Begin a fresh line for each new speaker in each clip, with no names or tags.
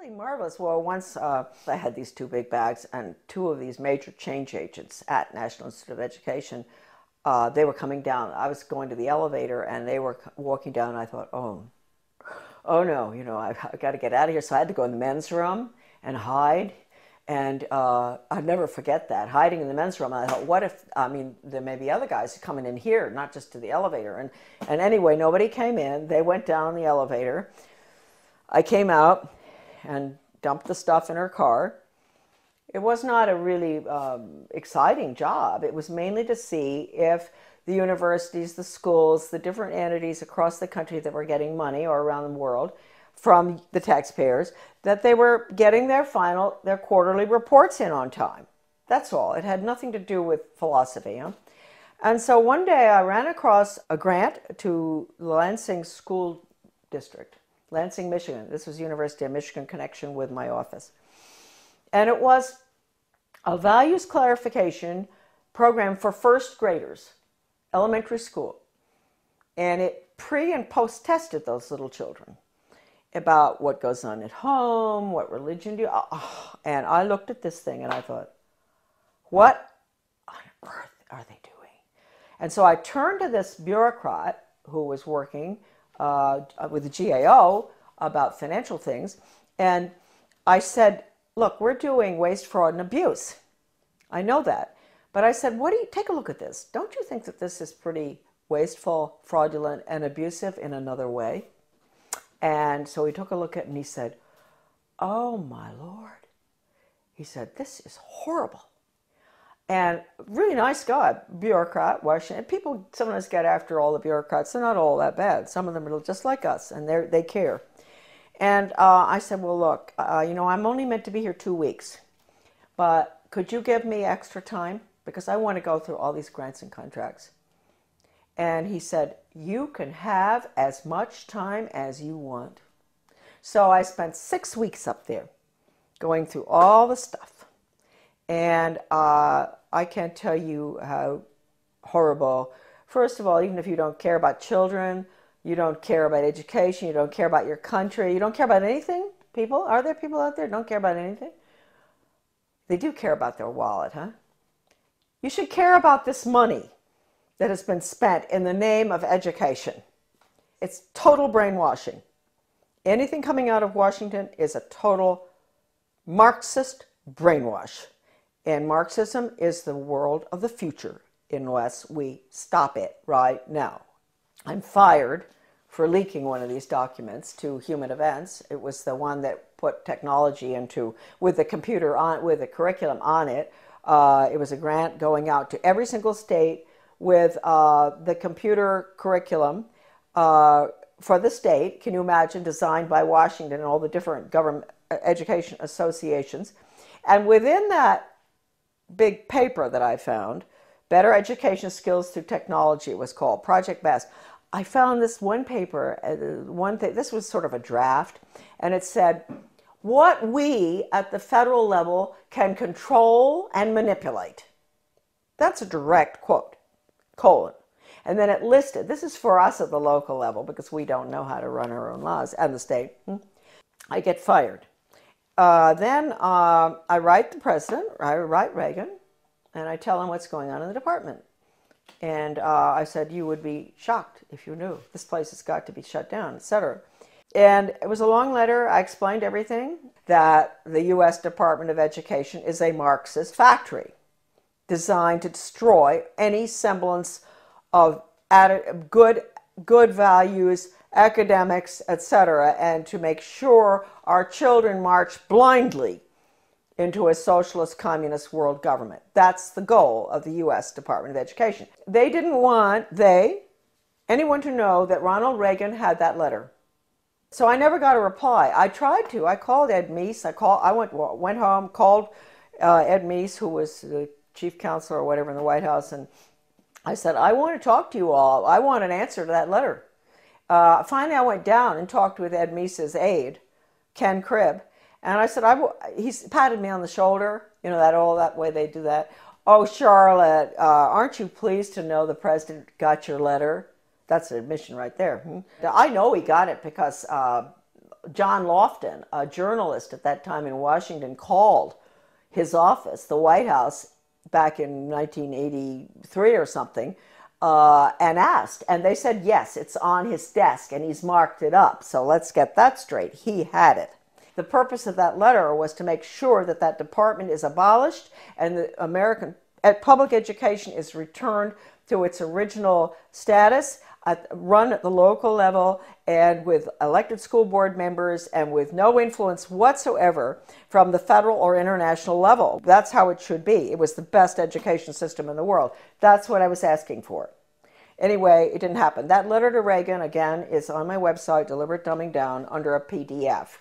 really marvelous. Well, once I had these two big bags, and two of these major change agents at National Institute of Education, they were coming down. I was going to the elevator, and they were walking down, and I thought, oh no, you know, I've got to get out of here. So I had to go in the men's room and hide. And I'd never forget that, hiding in the men's room. And I thought, what if, I mean, there may be other guys coming in here, not just to the elevator. And anyway, nobody came in. They went down the elevator. I came out and dumped the stuff in her car. It was not a really exciting job. It was mainly to see if the universities, the schools, the different entities across the country that were getting money, or around the world, from the taxpayers, that they were getting their quarterly reports in on time. That's all. It had nothing to do with philosophy. Huh? And so one day I ran across a grant to Lansing School District, Lansing, Michigan. This was University of Michigan connection with my office. And it was a values clarification program for first graders, elementary school. And it pre and post tested those little children about what goes on at home, what religion do you... And I looked at this thing and I thought, what on earth are they doing? And so I turned to this bureaucrat who was working with the GAO about financial things, and I said, look, we're doing waste, fraud, and abuse. I know that. But I said, take a look at this. Don't you think that this is pretty wasteful, fraudulent, and abusive in another way? And so he took a look at it and he said, oh my Lord. He said, this is horrible. And really nice guy, bureaucrat, Washington. People sometimes get after all the bureaucrats. They're not all that bad. Some of them are just like us, and they care. And I said, well, look, you know, I'm only meant to be here 2 weeks, but could you give me extra time? Because I want to go through all these grants and contracts. And he said, you can have as much time as you want. So I spent 6 weeks up there going through all the stuff. And I can't tell you how horrible. First of all, even if you don't care about children, you don't care about education, you don't care about your country, you don't care about anything, people? Are there people out there who don't care about anything? They do care about their wallet, huh? You should care about this money that has been spent in the name of education. It's total brainwashing. Anything coming out of Washington is a total Marxist brainwash. And Marxism is the world of the future unless we stop it right now. I'm fired for leaking one of these documents to Human Events. It was the one that put technology into, with the computer on, with the curriculum on it. It was a grant going out to every single state with the computer curriculum for the state. Can you imagine, designed by Washington and all the different government education associations. And within that big paper that I found, Better Education Skills Through Technology, it was called, Project BEST. I found this one paper, this was sort of a draft, and it said, what we at the federal level can control and manipulate. That's a direct quote, colon. And then it listed, this is for us at the local level because we don't know how to run our own laws, and the state. I get fired. Then I write the president, I write Reagan, and I tell him what's going on in the department. And I said, you would be shocked if you knew. This place has got to be shut down, etc. And it was a long letter. I explained everything, that the U.S. Department of Education is a Marxist factory designed to destroy any semblance of good values, academics, etc., and to make sure our children march blindly into a socialist communist world government. That's the goal of the U.S. Department of Education. They didn't want anyone to know that Ronald Reagan had that letter. So I never got a reply. I tried to. I called Ed Meese. I went home, called Ed Meese, who was the chief counselor or whatever in the White House, and I said, I want to talk to you all. I want an answer to that letter. Finally, I went down and talked with Ed Meese's aide, Ken Cribb, and I said, he patted me on the shoulder, you know, that way they do that. Oh, Charlotte, aren't you pleased to know the president got your letter? That's an admission right there. I know he got it because John Lofton, a journalist at that time in Washington, called his office, the White House, back in 1983 or something, and asked. And they said, yes, it's on his desk and he's marked it up. So let's get that straight. He had it. The purpose of that letter was to make sure that that department is abolished and the American public education is returned to its original status, run at the local level and with elected school board members and with no influence whatsoever from the federal or international level. That's how it should be. It was the best education system in the world. That's what I was asking for. Anyway, it didn't happen. That letter to Reagan, again, is on my website, Deliberate Dumbing Down, under a PDF.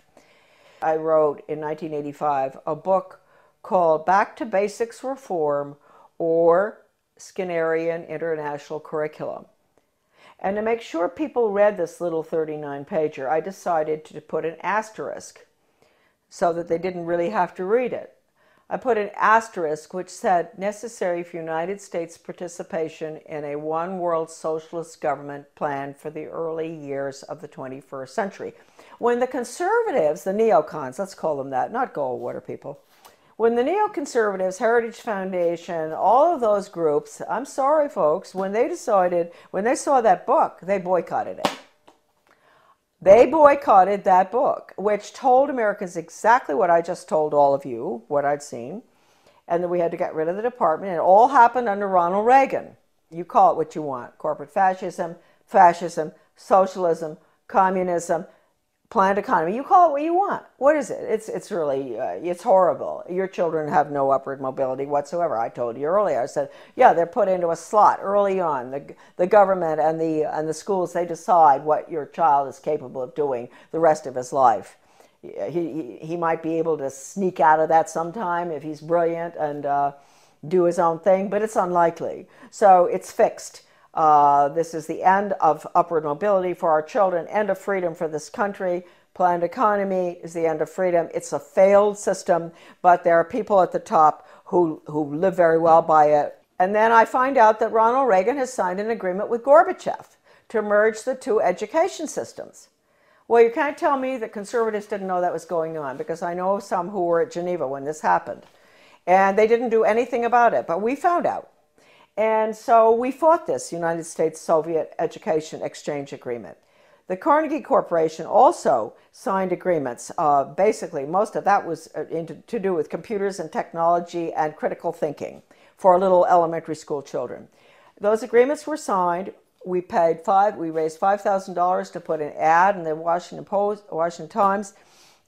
I wrote in 1985 a book called Back to Basics Reform, or Skinnerian International Curriculum. And to make sure people read this little 39-pager, I decided to put an asterisk so that they didn't really have to read it. I put an asterisk which said, necessary for United States participation in a one-world socialist government plan for the early years of the 21st century. When the conservatives, the neocons, let's call them that, not Goldwater people, when the neoconservatives, Heritage Foundation, all of those groups, I'm sorry folks, when they saw that book, they boycotted it. They boycotted that book, which told Americans exactly what I just told all of you, what I'd seen, and that we had to get rid of the department. It all happened under Ronald Reagan. You call it what you want. Corporate fascism, socialism, communism, planned economy. You call it what you want. What is it? It's really, it's horrible. Your children have no upward mobility whatsoever. I told you earlier. I said, yeah, they're put into a slot early on. The government and the schools, they decide what your child is capable of doing the rest of his life. He might be able to sneak out of that sometime if he's brilliant and do his own thing, but it's unlikely. So it's fixed. This is the end of upward mobility for our children, end of freedom for this country. Planned economy is the end of freedom. It's a failed system, but there are people at the top who live very well by it. And then I find out that Ronald Reagan has signed an agreement with Gorbachev to merge the two education systems. Well, you can't tell me that conservatives didn't know that was going on, because I know some who were at Geneva when this happened. And they didn't do anything about it, but we found out. And so we fought this United States-Soviet Education Exchange Agreement. The Carnegie Corporation also signed agreements. Basically, most of that was to do with computers and technology and critical thinking for little elementary school children. Those agreements were signed. We raised $5,000 to put an ad in the Washington Times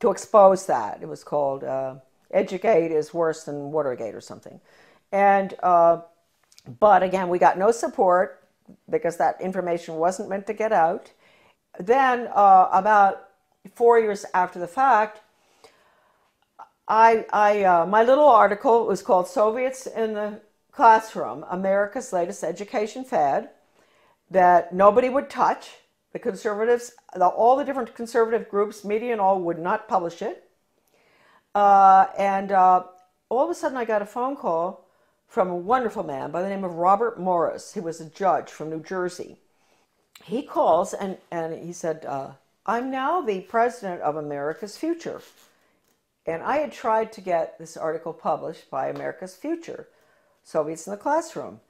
to expose that. It was called Educate is Worse Than Watergate or something. And but again, we got no support because that information wasn't meant to get out. Then about 4 years after the fact, my little article was called Soviets in the Classroom, America's Latest Education Fad, that nobody would touch. The conservatives, all the different conservative groups, media and all, would not publish it. All of a sudden I got a phone call from a wonderful man by the name of Robert Morris. He was a judge from New Jersey. He calls and he said, I'm now the president of America's Future. And I had tried to get this article published by America's Future, Soviets in the Classroom.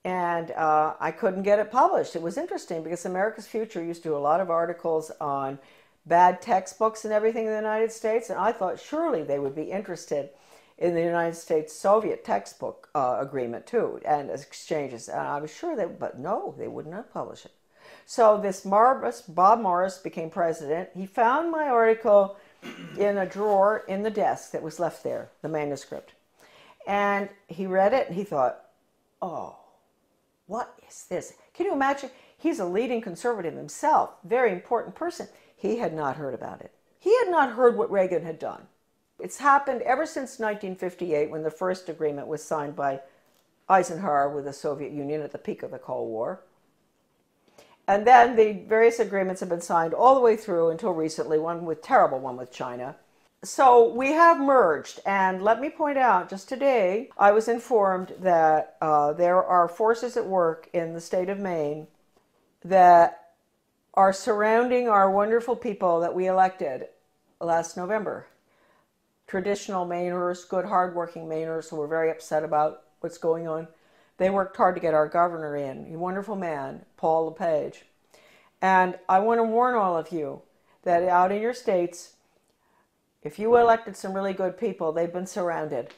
And I couldn't get it published. It was interesting because America's Future used to do a lot of articles on bad textbooks and everything in the United States. And I thought surely they would be interested in the United States-Soviet textbook agreement too, and exchanges. And I was sure but no, they would not publish it. So this Bob Morris became president. He found my article in a drawer in the desk that was left there, the manuscript. And he read it and he thought, oh, what is this? Can you imagine? He's a leading conservative himself, very important person. He had not heard about it. He had not heard what Reagan had done. It's happened ever since 1958, when the first agreement was signed by Eisenhower with the Soviet Union at the peak of the Cold War. And then the various agreements have been signed all the way through until recently, one with China. So we have merged, and let me point out, just today, I was informed that there are forces at work in the state of Maine that are surrounding our wonderful people that we elected last November. Traditional Mainers, good hardworking Mainers who were very upset about what's going on. They worked hard to get our governor in, a wonderful man, Paul LePage. And I want to warn all of you that out in your states, if you elected some really good people, they've been surrounded.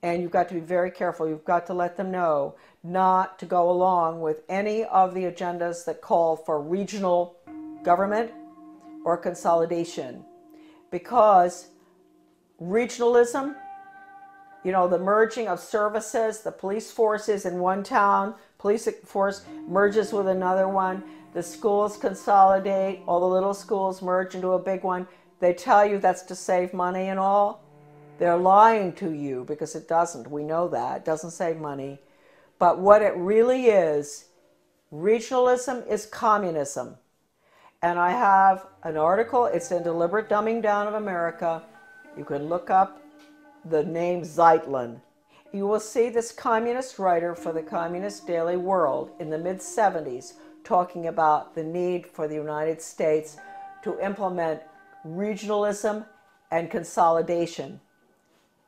And you've got to be very careful. You've got to let them know not to go along with any of the agendas that call for regional government or consolidation. Because regionalism, you know, the merging of services, the police forces in one town, police force merges with another one, the schools consolidate, all the little schools merge into a big one. They tell you that's to save money and all. They're lying to you because it doesn't. We know that. It doesn't save money. But what it really is, regionalism is communism. And I have an article, it's in Deliberate Dumbing Down of America. You can look up the name Zeitlin. You will see this communist writer for the Communist Daily World in the mid-70s talking about the need for the United States to implement regionalism and consolidation.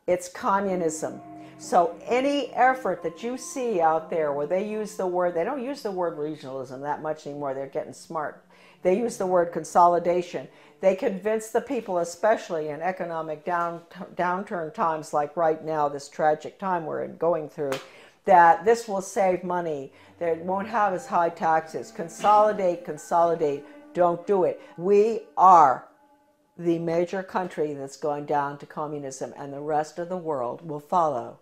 It's communism. So any effort that you see out there where they use the word, they don't use the word regionalism that much anymore, they're getting smart. They use the word consolidation. They convince the people, especially in economic downturn times like right now, this tragic time we're going through, that this will save money, that it won't have as high taxes. Consolidate, consolidate, don't do it. We are the major country that's going down to communism, and the rest of the world will follow.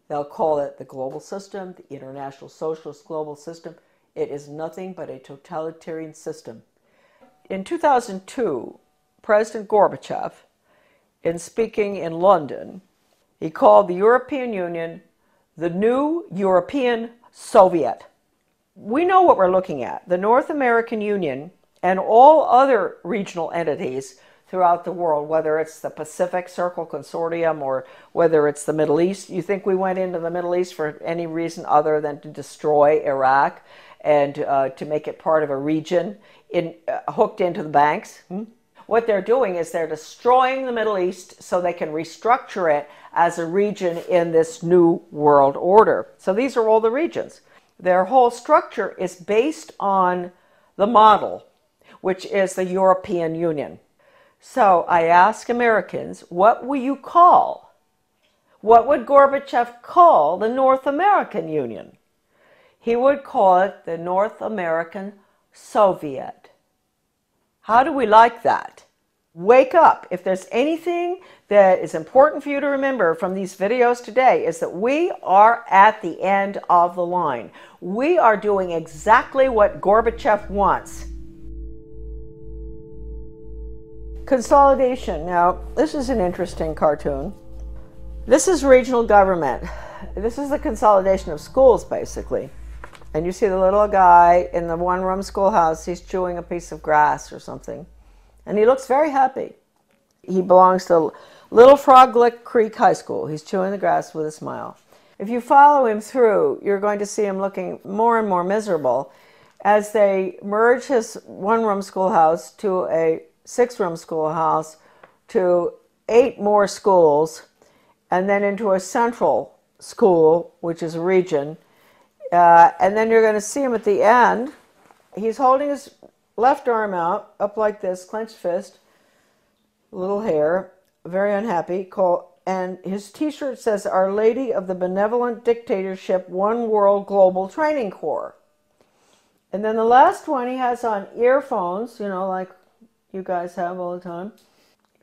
They'll call it the global system, the international socialist global system. It is nothing but a totalitarian system. In 2002, President Gorbachev, in speaking in London, he called the European Union the new European Soviet. We know what we're looking at. The North American Union and all other regional entities throughout the world, whether it's the Pacific Circle Consortium or whether it's the Middle East. You think we went into the Middle East for any reason other than to destroy Iraq and to make it part of a region hooked into the banks? What they're doing is they're destroying the Middle East so they can restructure it as a region in this new world order. So these are all the regions. Their whole structure is based on the model, which is the European Union. So I ask Americans, what will you call? What would Gorbachev call the North American Union? He would call it the North American Soviet. How do we like that? Wake up. If there's anything that is important for you to remember from these videos today, is that we are at the end of the line. We are doing exactly what Gorbachev wants. Consolidation. Now, this is an interesting cartoon. This is regional government. This is the consolidation of schools, basically. And you see the little guy in the one-room schoolhouse, he's chewing a piece of grass or something. And he looks very happy. He belongs to Little Frog Lick Creek High School. He's chewing the grass with a smile. If you follow him through, you're going to see him looking more and more miserable as they merge his one-room schoolhouse to a six-room schoolhouse, to 8 more schools, and then into a central school, which is a region. And then you're going to see him at the end. He's holding his left arm out, up like this, clenched fist, little hair, very unhappy. And his t-shirt says, Our Lady of the Benevolent Dictatorship, One World Global Training Corps. And then the last one, he has on earphones, you know, like you guys have all the time.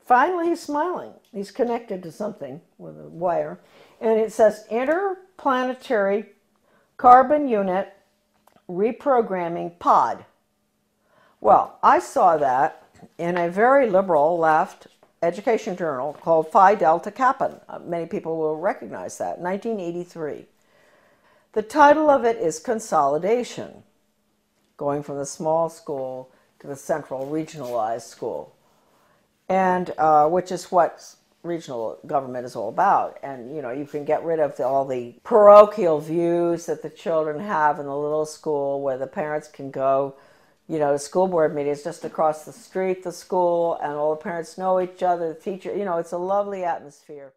Finally, he's smiling. He's connected to something with a wire. And it says, Interplanetary Carbon Unit Reprogramming Pod. Well, I saw that in a very liberal left education journal called Phi Delta Kappa. Many people will recognize that, 1983. The title of it is Consolidation, going from the small school to the central regionalized school, and which is what regional government is all about. And you know, you can get rid of all the parochial views that the children have in the little school where the parents can go You know, the school board meeting is just across the street, the school, and all the parents know each other, the teacher, you know, it's a lovely atmosphere.